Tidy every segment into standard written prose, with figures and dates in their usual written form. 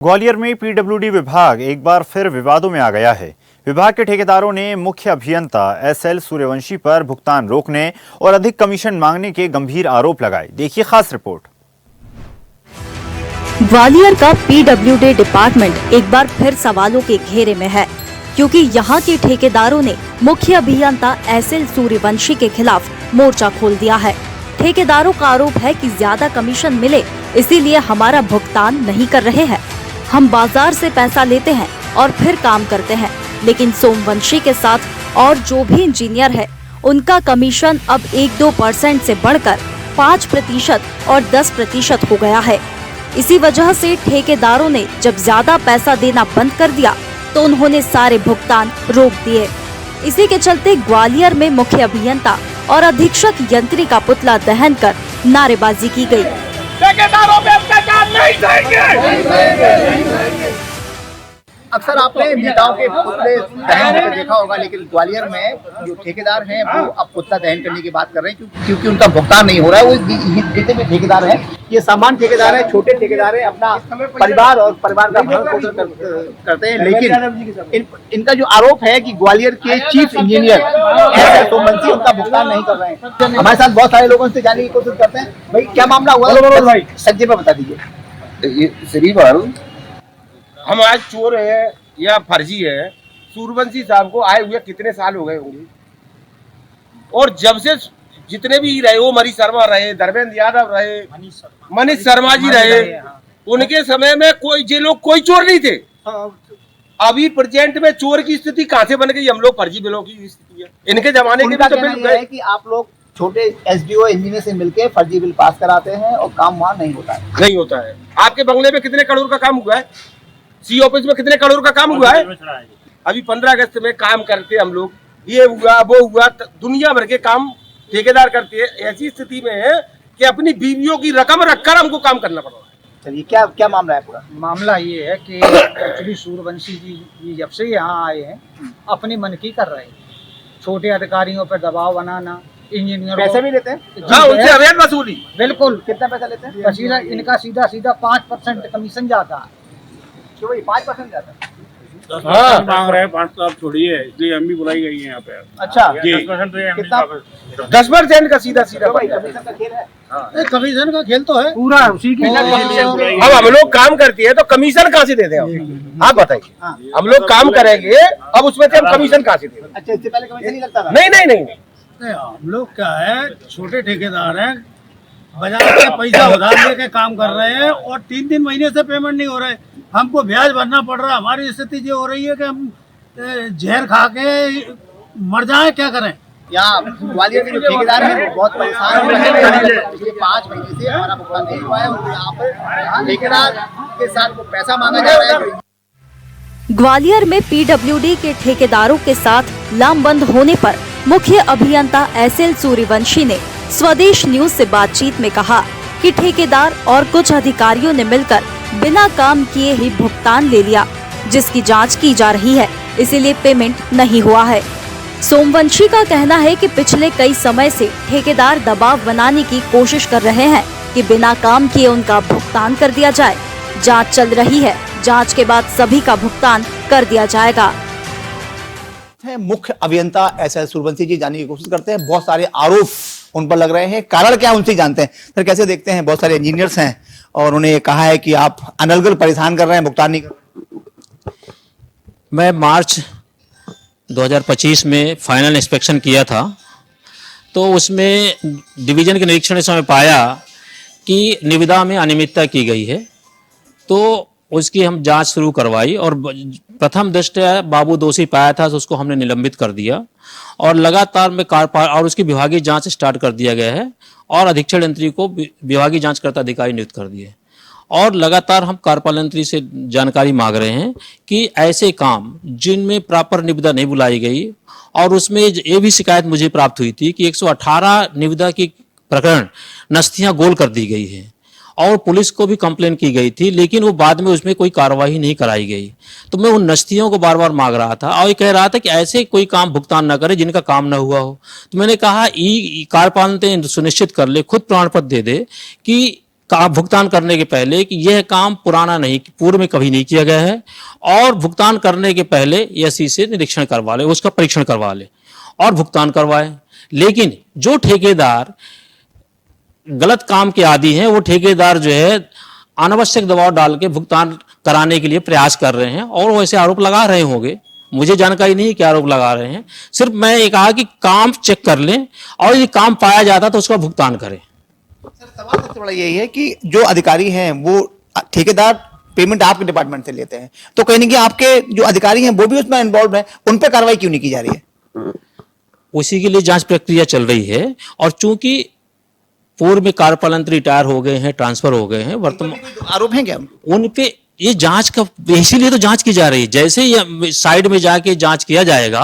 ग्वालियर में पीडब्ल्यूडी विभाग एक बार फिर विवादों में आ गया है। विभाग के ठेकेदारों ने मुख्य अभियंता एसएल सूर्यवंशी पर भुगतान रोकने और अधिक कमीशन मांगने के गंभीर आरोप लगाए। देखिए खास रिपोर्ट। ग्वालियर का पीडब्ल्यूडी डिपार्टमेंट एक बार फिर सवालों के घेरे में है, क्योंकि यहाँ के ठेकेदारों ने मुख्य अभियंता एसएल सूर्यवंशी के खिलाफ मोर्चा खोल दिया है। ठेकेदारों का आरोप है कि ज्यादा कमीशन मिले इसीलिए हमारा भुगतान नहीं कर रहे हैं। हम बाजार से पैसा लेते हैं और फिर काम करते हैं, लेकिन सोमवंशी के साथ और जो भी इंजीनियर है उनका कमीशन अब 1-2% से बढ़कर 5% और 10% हो गया है। इसी वजह से ठेकेदारों ने जब ज्यादा पैसा देना बंद कर दिया तो उन्होंने सारे भुगतान रोक दिए। इसी के चलते ग्वालियर में मुख्य अभियंता और अधीक्षक यंत्री का पुतला दहन कर नारेबाजी की गई। ठेकेदारों पे अत्याचार नहीं सहेंगे। अक्सर आपने नेताओं के पुतले दहन होते देखा होगा, लेकिन ग्वालियर में जो ठेकेदार हैं वो अब पुतला दहन करने की बात कर रहे हैं क्योंकि उनका भुगतान नहीं हो रहा है। वो जितने भी ठेकेदार हैं, ये सामान्य ठेकेदार हैं, छोटे ठेकेदार हैं, अपना परिवार और परिवार का भरण पोषण करते हैं। लेकिन इनका जो आरोप है कि ग्वालियर के चीफ इंजीनियर एसएल सूर्यवंशी उनका भुगतान नहीं कर रहे हैं। हमारे साथ बहुत सारे लोगों से जानने की कोशिश करते हैं, भाई क्या मामला हुआ, संजय पे बता दीजिए। हम आज चोर है या फर्जी है, सूर्यवंशी साहब को आए हुए कितने साल हो गए होंगे, और जब से जितने भी रहे, वो मनीष शर्मा रहे, धर्मेंद्र यादव रहे, मनीष शर्मा जी रहे, उनके समय में ये लोग कोई चोर नहीं थे। अभी प्रेजेंट में चोर की स्थिति कहाँ से बन गई? हम लोग फर्जी बिलों की स्थिति है। इनके जमाने के तो बिल है कि आप लोग छोटे एसडीओ इंजीनियर से मिलके फर्जी बिल पास कराते हैं और काम वहाँ नहीं होता है। आपके बंगले में कितने करोड़ का काम हुआ है? सी ऑफिस में कितने करोड़ का काम हुआ है? अभी 15 अगस्त में काम करते हम लोग, ये हुआ वो हुआ, दुनिया भर के काम ठेकेदार करते हैं। ऐसी स्थिति में है कि अपनी बीवियों की रकम रखकर हमको काम करना पड़ रहा है। चलिए, क्या मामला है? पूरा मामला ये है कि एक्चुअली सूर्यवंशी जी जब से यहाँ आए हैं अपनी मन की कर रहे हैं। छोटे अधिकारियों पर दबाव बनाना, इंजीनियर पैसे भी लेते हैं। हाँ, उनसे अवैध वसूली। बिल्कुल। कितना पैसा लेते हैं? इनका सीधा 5% कमीशन जाता है। 5% जाता है। 10% मांग रहे हैं, 5 तो आप छोड़िए, इसलिए हम भी बुलाई गई है यहाँ पे। अच्छा, 10% तो कितना? 10% का सीधा कमीशन का खेल है। कमीशन का खेल तो है पूरा उसी की। अब हम लोग काम करती है तो कमीशन कहाँ से देते हैं आप बताइए? हम लोग काम करेंगे, अब उसमें से हम कमीशन कहाँ से देंगे? अच्छा, इससे पहले कमीशन नहीं लगता था? नहीं। हम लोग क्या है, छोटे ठेकेदार हैं, बाजार से पैसा उधार लेके काम कर रहे हैं और 3 महीने से पेमेंट नहीं हो रहा है। हमको ब्याज भरना पड़ रहा है। हमारी स्थिति ये हो रही है कि हम जहर खा के मर जाए, क्या करें? यहाँ ग्वालियर के जो ठेकेदार हैं वो बहुत परेशान हैं। पिछले 5 महीने से हमारा भुगतान नहीं हुआ है और यहाँ पर ठेकेदार के साथ वो पैसा मांगा जा रहा है। ग्वालियर में पीडब्ल्यूडी के ठेकेदारों के साथ लामबंद होने पर मुख्य अभियंता एसएल सूर्यवंशी ने स्वदेश न्यूज से बातचीत में कहा कि ठेकेदार और कुछ अधिकारियों ने मिलकर बिना काम किए ही भुगतान ले लिया, जिसकी जांच की जा रही है, इसीलिए पेमेंट नहीं हुआ है। सोमवंशी का कहना है कि पिछले कई समय से ठेकेदार दबाव बनाने की कोशिश कर रहे हैं कि बिना काम किए उनका भुगतान कर दिया जाए। जांच चल रही है, जांच के बाद सभी का भुगतान कर दिया जाएगा। मुख्य अभियंता एसएल सूर्यवंशी जी जानने की कोशिश करते हैं। बहुत सारे आरोप उन पर लग रहे हैं, कारण क्या उनसे जानते हैं। फिर कैसे देखते हैं, बहुत सारे इंजीनियर्स हैं और उन्हें कहा है कि आप अनलगल परेशान कर रहे हैं, भुगतान नहीं कर। मैं मार्च 2025 में फाइनल इंस्पेक्शन किया था, तो उसमें डिवीजन के निरीक्षण के समय पाया कि निविदा में अनियमितता की गई है, तो उसकी हम जांच शुरू करवाई और प्रथम दृष्टया बाबू दोषी पाया था तो उसको हमने निलंबित कर दिया और लगातार में और उसकी विभागीय जांच स्टार्ट कर दिया गया है और अधीक्षण यंत्री को विभागीय जांचकर्ता अधिकारी नियुक्त कर दिए और लगातार हम कार्यपाल यंत्री से जानकारी मांग रहे हैं कि ऐसे काम जिनमें प्रॉपर निविदा नहीं बुलाई गई, और उसमें ये भी शिकायत मुझे प्राप्त हुई थी कि 118 निविदा की प्रकरण नस्तियां गोल कर दी गई है और पुलिस को भी कंप्लेन की गई थी, लेकिन वो बाद में उसमें कोई कार्रवाई नहीं कराई गई। तो मैं उन नस्तियों को बार बार मांग रहा था और ये कह रहा था कि ऐसे कोई काम भुगतान न करे जिनका काम न हुआ हो। तो मैंने कहा कार्यपाल सुनिश्चित कर ले, खुद प्रमाण पत्र दे दे कि का भुगतान करने के पहले कि यह काम पुराना नहीं, पूर्व में कभी नहीं किया गया है, और भुगतान करने के पहले एससी से निरीक्षण करवा ले, उसका परीक्षण करवा ले और भुगतान करवाए। लेकिन जो ठेकेदार गलत काम के आदी हैं, वो ठेकेदार जो है अनावश्यक दबाव डाल के भुगतान कराने के लिए प्रयास कर रहे हैं और वो ऐसे आरोप लगा रहे होंगे। मुझे जानकारी नहीं क्या आरोप लगा रहे हैं, सिर्फ मैं ये कहा कि काम चेक कर लें और यदि काम पाया जाता तो उसका भुगतान करें। सर, सवाल सबसे बड़ा यही है कि जो अधिकारी हैं वो ठेकेदार पेमेंट आपके डिपार्टमेंट से लेते हैं, तो कहीं ना कहीं आपके जो अधिकारी हैं वो भी उसमें इन्वॉल्व हैं, उन पर कार्रवाई क्यों नहीं की जा रही है? उसी के लिए जांच प्रक्रिया चल रही है, और चूंकि पूर्व में कार्यपालन रिटायर हो गए हैं, ट्रांसफर हो गए हैं, वर्तमान आरोप हैं क्या? उन पे ये जांच का, इसीलिए तो जांच की जा रही है। जैसे ही साइड में जाके जांच किया जाएगा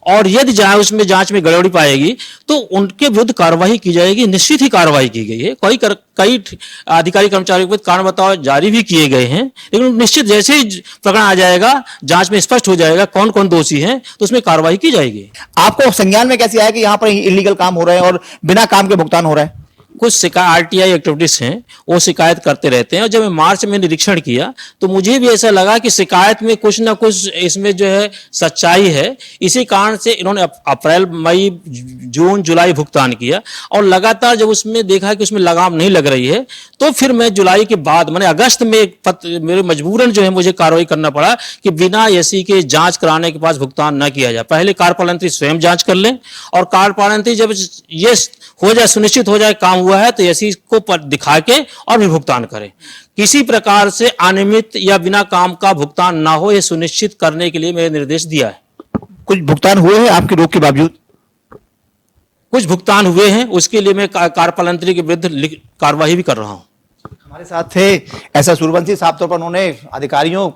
और यदि उसमें जांच में गड़बड़ी पाएगी तो उनके विरुद्ध कार्रवाई की जाएगी। निश्चित ही कार्रवाई की गई है, कई अधिकारी कर्मचारियों के विरुद्ध कारण बताओ जारी भी किए गए हैं, लेकिन निश्चित जैसे ही प्रकरण आ जाएगा, जांच में स्पष्ट हो जाएगा कौन कौन दोषी हैं, तो उसमें कार्रवाई की जाएगी। आपको संज्ञान में कैसे आया कि यहाँ पर इलीगल काम हो रहे हैं और बिना काम के भुगतान हो रहा है? कुछ आरटीआई एक्टिविटीज हैं, वो शिकायत करते रहते हैं, और जब मैं मार्च में निरीक्षण किया तो मुझे भी ऐसा लगा कि शिकायत में कुछ ना कुछ इसमें जो है सच्चाई है। इसी कारण से इन्होंने अप्रैल, मई, जून, जुलाई भुगतान किया, और लगातार जब उसमें देखा कि उसमें लगाम नहीं लग रही है तो फिर मैं जुलाई के बाद मैंने अगस्त में एक पत्र, मेरे मजबूरन जो है मुझे कार्रवाई करना पड़ा कि बिना एससी के जांच कराने के पास भुगतान न किया जाए। पहले कार्यपालन मंत्री स्वयं जांच कर लें, और कार्यपालन मंत्री जब ये हो जाए, सुनिश्चित हो जाए काम हुआ है, तो एससी को दिखा के और भी भुगतान करें। किसी प्रकार से अनियमित या बिना काम का भुगतान ना हो, यह सुनिश्चित करने के लिए मैंने निर्देश दिया है। कुछ भुगतान हुए हैं आपके रोक के बावजूद? कुछ भुगतान हुए हैं, उसके लिए मैं कार्यपालन मंत्री के विरुद्ध कार्रवाई भी कर रहा हूं। हमारे साथ थे एसएल सूर्यवंशी साहब। तौर पर उन्होंने अधिकारियों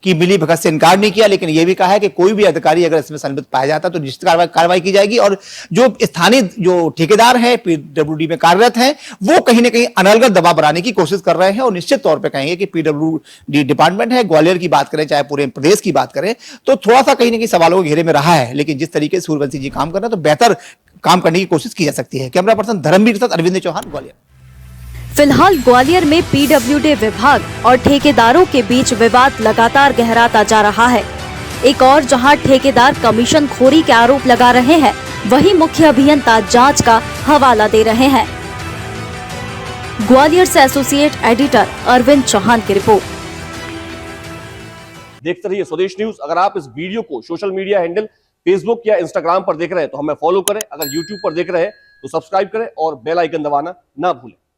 की मिली भगत से इनकार नहीं किया, लेकिन यह भी कहा है कि कोई भी अधिकारी अगर इसमें संलिप्त पाया जाता है तो निश्चित कार्रवाई की जाएगी, और जो स्थानीय जो ठेकेदार हैं, पीडब्ल्यूडी में कार्यरत हैं, वो कहीं ना कहीं अनर्गल दबाव बनाने की कोशिश कर रहे हैं। और निश्चित तौर पर कहेंगे कि पीडब्ल्यूडी डिपार्टमेंट है, ग्वालियर की बात करें चाहे पूरे प्रदेश की बात करें, तो थोड़ा सा कहीं ना कहीं सवालों के घेरे में रहा है। लेकिन जिस तरीके से सूर्यवंशी जी काम कर रहे हैं तो बेहतर काम करने की कोशिश की जा सकती है। कैमरा पर्सन धर्मवीर के साथ अरविंद चौहान, ग्वालियर। फिलहाल ग्वालियर में पीडब्ल्यूडी विभाग और ठेकेदारों के बीच विवाद लगातार गहराता जा रहा है। एक और जहां ठेकेदार कमीशन खोरी के आरोप लगा रहे हैं, वहीं मुख्य अभियंता जांच का हवाला दे रहे हैं। ग्वालियर से एसोसिएट एडिटर अरविंद चौहान की रिपोर्ट। देखते रहिए स्वदेश न्यूज। अगर आप इस वीडियो को सोशल मीडिया हैंडल फेसबुक या इंस्टाग्राम पर देख रहे हैं तो हमें फॉलो करें। अगर यूट्यूब पर देख रहे हैं तो सब्सक्राइब करें और बेल आइकन दबाना ना भूलें।